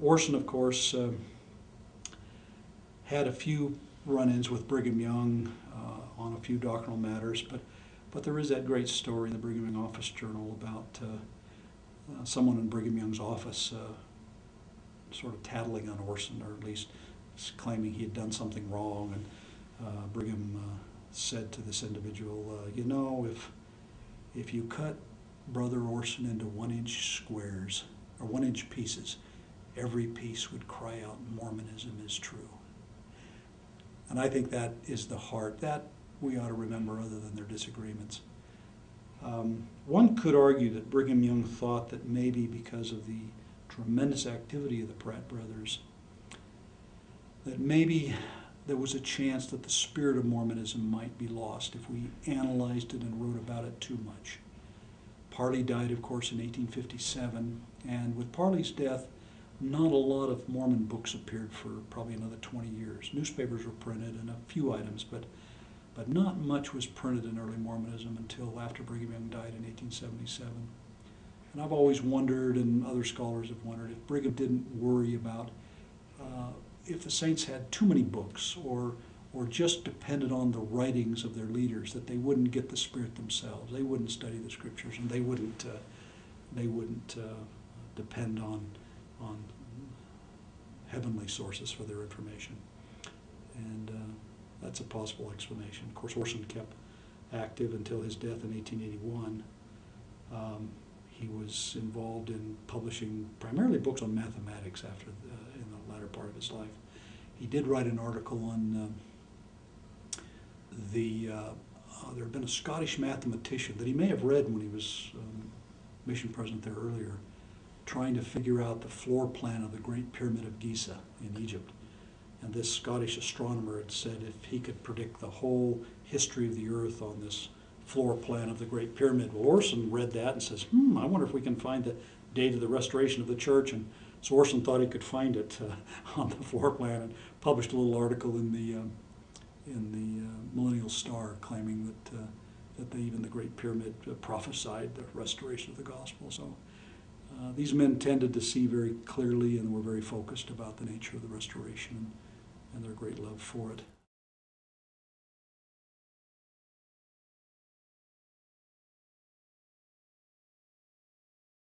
Orson, of course, had a few run-ins with Brigham Young on a few doctrinal matters, but there is that great story in the Brigham Young Office Journal about someone in Brigham Young's office sort of tattling on Orson, or at least claiming he had done something wrong. And Brigham said to this individual, you know, if you cut Brother Orson into 1-inch squares, or 1-inch pieces, every piece would cry out, Mormonism is true. And I think that is the heart. That we ought to remember other than their disagreements. One could argue that Brigham Young thought that maybe because of the tremendous activity of the Pratt brothers, that maybe there was a chance that the spirit of Mormonism might be lost if we analyzed it and wrote about it too much. Parley died, of course, in 1857, and with Parley's death, not a lot of Mormon books appeared for probably another 20 years. Newspapers were printed and a few items, but not much was printed in early Mormonism until after Brigham Young died in 1877. And I've always wondered, and other scholars have wondered, if Brigham didn't worry about if the saints had too many books or just depended on the writings of their leaders, that they wouldn't get the Spirit themselves. They wouldn't study the Scriptures, and they wouldn't depend on heavenly sources for their information. And that's a possible explanation. Of course, Orson kept active until his death in 1881. He was involved in publishing primarily books on mathematics in the latter part of his life. He did write an article on there had been a Scottish mathematician that he may have read when he was mission president there earlier, trying to figure out the floor plan of the Great Pyramid of Giza in Egypt. And this Scottish astronomer had said if he could predict the whole history of the earth on this floor plan of the Great Pyramid. Well, Orson read that and says, I wonder if we can find the date of the restoration of the church. And so Orson thought he could find it on the floor plan and published a little article in the Millennial Star claiming that even the Great Pyramid prophesied the restoration of the gospel. So these men tended to see very clearly and were very focused about the nature of the restoration and their great love for it.